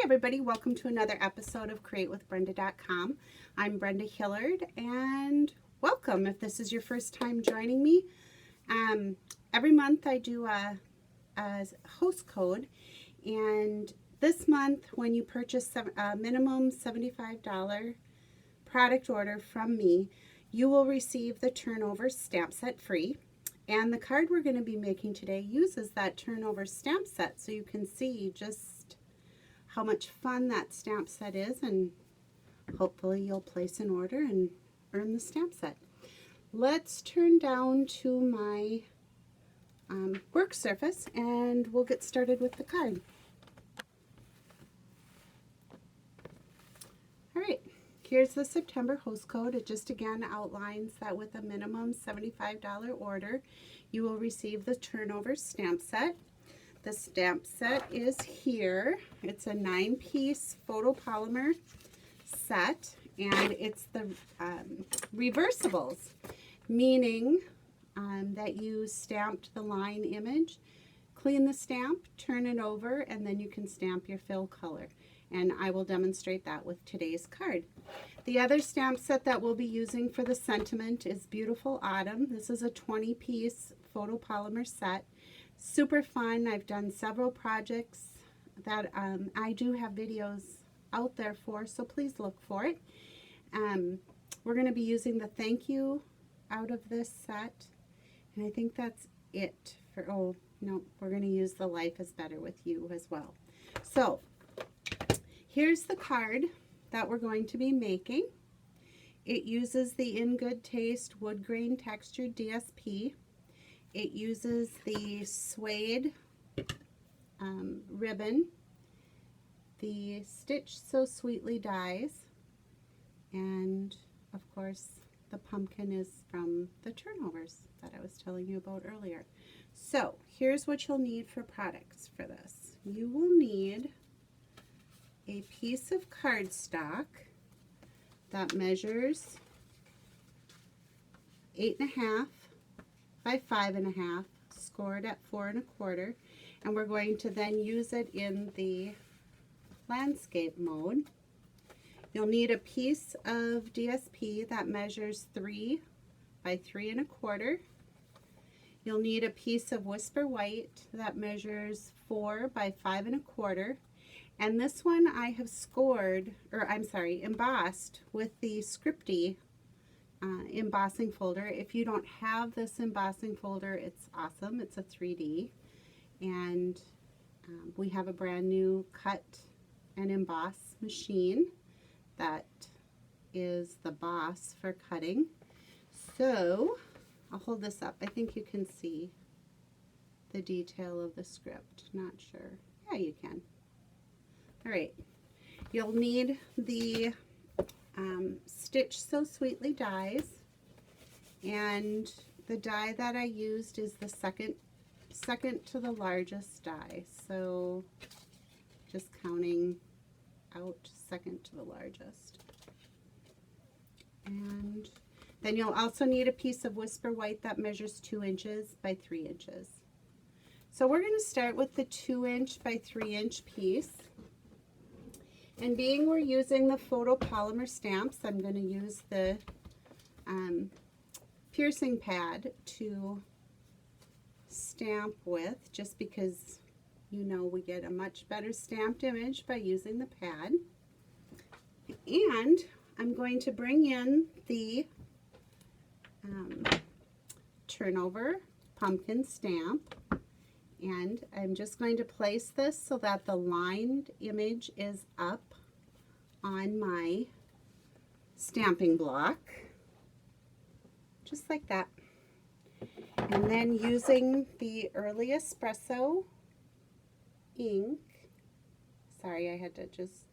everybody, welcome to another episode of CreateWithBrenda.com. I'm Brenda Hillard and welcome if this is your first time joining me. Every month I do a host code, and this month when you purchase a minimum $75 product order from me, you will receive the turnover stamp set free. And the card we're going to be making today uses that turnover stamp set, so you can see just how much fun that stamp set is, and hopefully you'll place an order and earn the stamp set. Let's turn down to my work surface and we'll get started with the card. Alright, here's the September host code. It just again outlines that with a minimum $75 order, you will receive the turnover stamp set. The stamp set is here. It's a 9-piece photopolymer set, and it's the reversibles, meaning that you stamped the line image, clean the stamp, turn it over, and then you can stamp your fill color. And I will demonstrate that with today's card. The other stamp set that we'll be using for the sentiment is Beautiful Autumn. This is a 20-piece photopolymer set. Super fun. I've done several projects that I do have videos out there for, so please look for it. We're going to be using the thank you out of this set, and I think that's it for, oh no, we're going to use the life is better with you as well. So here's the card that we're going to be making. It uses the In Good Taste wood grain textured DSP. It uses the suede ribbon, the Stitch So Sweetly dies, and of course the pumpkin is from the turnovers that I was telling you about earlier. So here's what you'll need for products for this. You will need a piece of cardstock that measures 8.5 by 5.5, scored at 4 1/4, and we're going to then use it in the landscape mode. You'll need a piece of DSP that measures 3 by 3 1/4. You'll need a piece of Whisper White that measures 4 by 5 1/4. And this one I have embossed with the Scripty embossing folder. If you don't have this embossing folder, it's awesome. It's a 3D, and we have a brand new cut and emboss machine that is the boss for cutting. So I'll hold this up. I think you can see the detail of the script. Not sure. Yeah, you can. All right, you'll need the Stitch So Sweetly dies, and the die that I used is the second to the largest die, so just counting out second to the largest. And then you'll also need a piece of Whisper White that measures 2 inches by 3 inches. So we're going to start with the 2 inch by 3 inch piece. And being we're using the photopolymer stamps, I'm going to use the piercing pad to stamp with, just because you know we get a much better stamped image by using the pad. And I'm going to bring in the turnover pumpkin stamp, and I'm just going to place this so that the lined image is up on my stamping block, just like that. And then using the Early Espresso ink, sorry, I had to just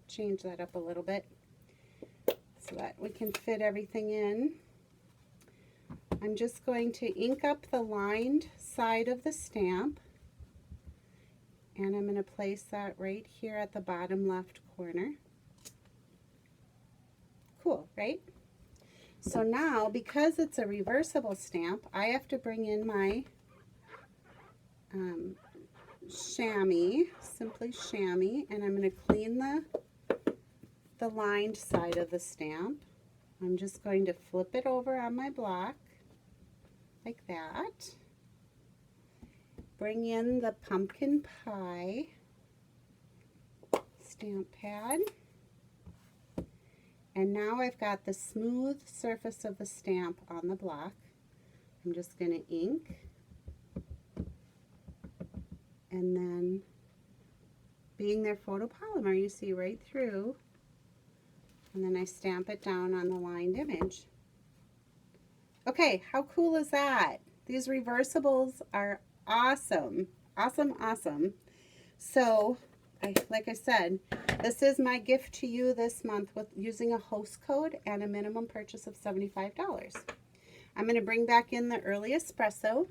change that up a little bit so that we can fit everything in. I'm just going to ink up the lined side of the stamp, and I'm going to place that right here at the bottom left corner. Cool, right? So now, because it's a reversible stamp, I have to bring in my chamois, simply chamois, and I'm going to clean the lined side of the stamp. I'm just going to flip it over on my block like that. Bring in the pumpkin pie stamp pad. And now I've got the smooth surface of the stamp on the block. I'm just going to ink. And then, being their photopolymer, you see right through. And then I stamp it down on the lined image. Okay, how cool is that? These reversibles are awesome. Awesome, awesome. So, like I said, this is my gift to you this month with using a host code and a minimum purchase of $75. I'm going to bring back in the early espresso.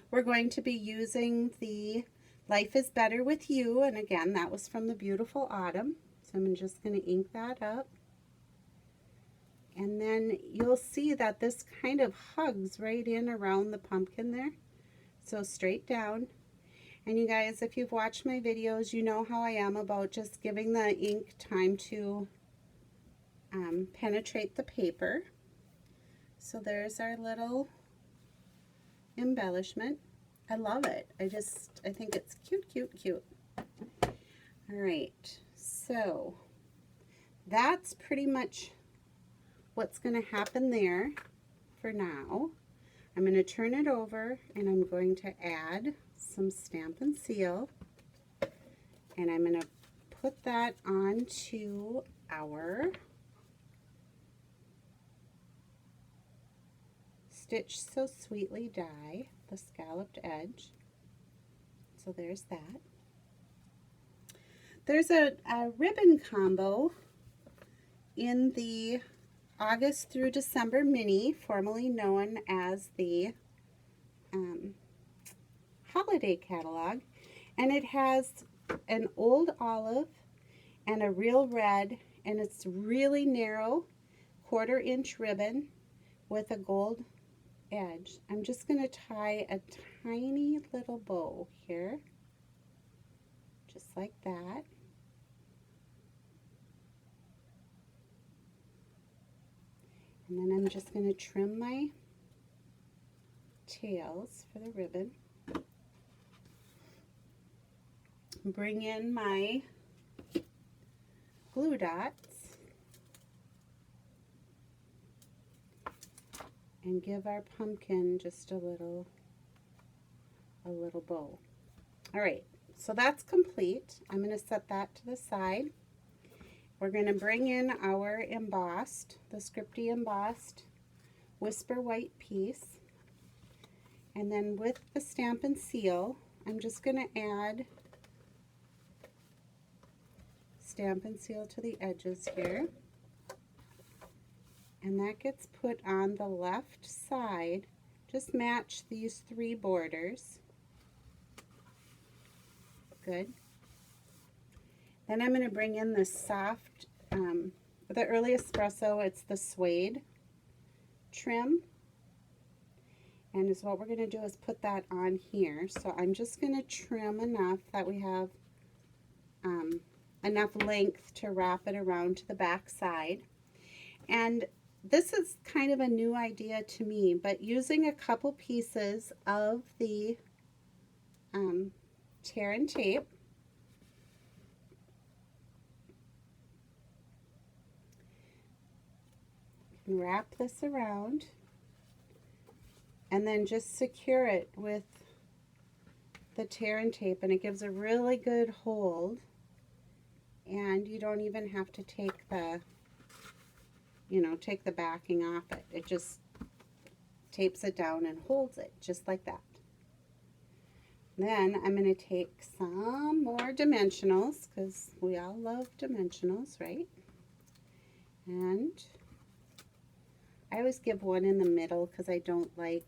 We're going to be using the Life is Better with You, and again, that was from the Beautiful Autumn. So I'm just going to ink that up. And then you'll see that this kind of hugs right in around the pumpkin there. So straight down. And you guys, if you've watched my videos, you know how I am about just giving the ink time to penetrate the paper. So there's our little embellishment. I love it. I think it's cute, cute, cute. All right, so that's pretty much what's going to happen there for now. I'm going to turn it over and I'm going to add some Stampin' Seal, and I'm going to put that onto our Stitch So Sweetly die, the scalloped edge. So there's that. There's a ribbon combo in the August through December mini, formerly known as the holiday catalog, and it has an old olive and a real red, and it's really narrow 1/4-inch ribbon with a gold edge. I'm just going to tie a tiny little bow here, just like that. And then I'm just going to trim my tails for the ribbon. Bring in my glue dots and give our pumpkin just a little bow. All right, so that's complete. I'm going to set that to the side. We're going to bring in our embossed, the Scripty embossed Whisper White piece. And then with the Stampin' Seal, I'm just going to add Stampin' Seal to the edges here. And that gets put on the left side. Just match these 3 borders. Good. Then I'm going to bring in the soft, the early espresso, it's the suede trim. And is what we're going to do is put that on here. So I'm just going to trim enough that we have enough length to wrap it around to the back side. And this is kind of a new idea to me, but using a couple pieces of the tear and tape, wrap this around and then just secure it with the tear and tape, and it gives a really good hold, and you don't even have to take the take the backing off it. It just tapes it down and holds it just like that. Then I'm going to take some more dimensionals, because we all love dimensionals, right? And I always give one in the middle because I don't like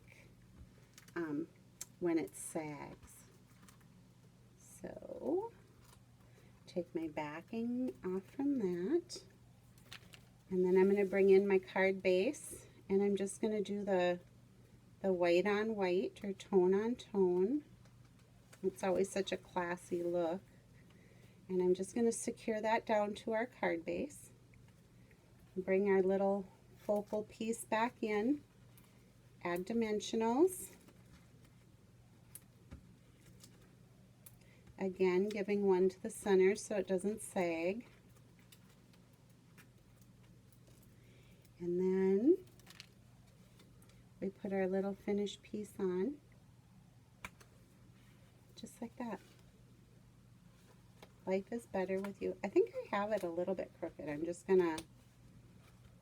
when it sags. So take my backing off from that. And then I'm going to bring in my card base, and I'm just going to do the white on white or tone on tone. It's always such a classy look. And I'm just going to secure that down to our card base. Bring our little focal piece back in. Add dimensionals. Again, giving one to the center so it doesn't sag. And then we put our little finished piece on, just like that. Life is better with you. I think I have it a little bit crooked. I'm just gonna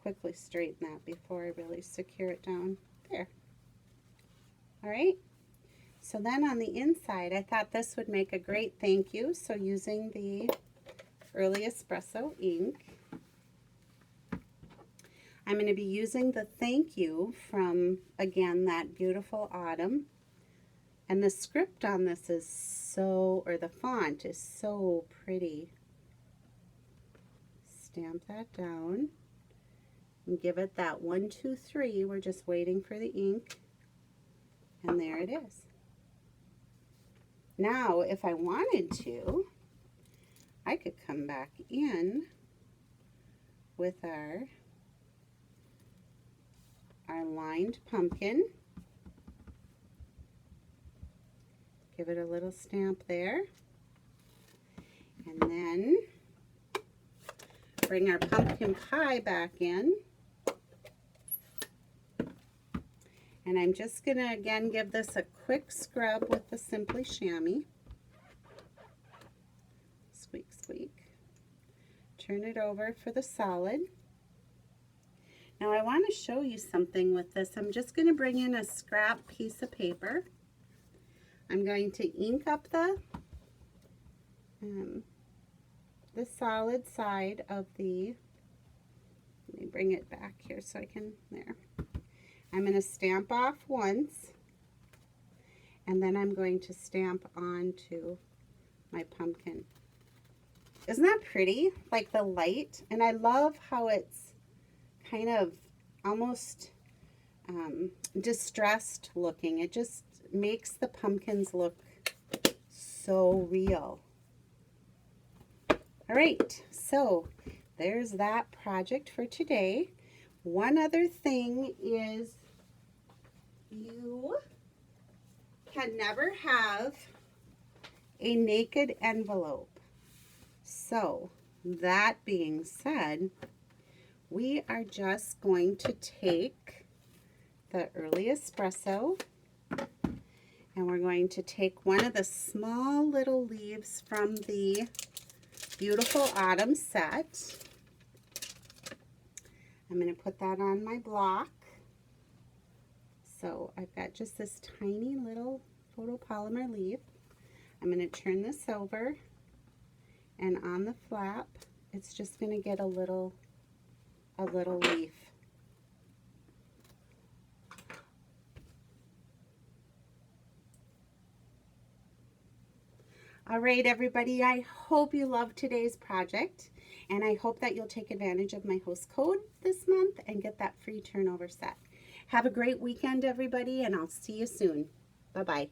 quickly straighten that before I really secure it down. There. All right. So then on the inside, I thought this would make a great thank you. So using the Early Espresso ink, I'm going to be using the thank you from, again, that beautiful autumn. And the script on this is so, or the font is so pretty. Stamp that down and give it that 1, 2, 3. We're just waiting for the ink. And there it is. Now, if I wanted to, I could come back in with our lined pumpkin. Give it a little stamp there. And then bring our pumpkin pie back in. And I'm just going to, again, give this a quick scrub with the Simply Chamois. Squeak, squeak. Turn it over for the solid. Now I want to show you something with this. I'm just going to bring in a scrap piece of paper. I'm going to ink up the solid side of the, let me bring it back here so I can, there. I'm going to stamp off once, and then I'm going to stamp onto my pumpkin. Isn't that pretty? Like the light, and I love how it's kind of almost distressed looking. It just makes the pumpkins look so real. All right, so there's that project for today. One other thing is you can never have a naked envelope. So that being said, we are just going to take the Early Espresso and we're going to take one of the small little leaves from the beautiful autumn set. I'm going to put that on my block. So I've got just this tiny little photopolymer leaf. I'm going to turn this over, and on the flap, it's just going to get a little leaf. All right, everybody, I hope you loved today's project, and I hope that you'll take advantage of my host code this month and get that free turnover set. Have a great weekend, everybody, and I'll see you soon. Bye-bye.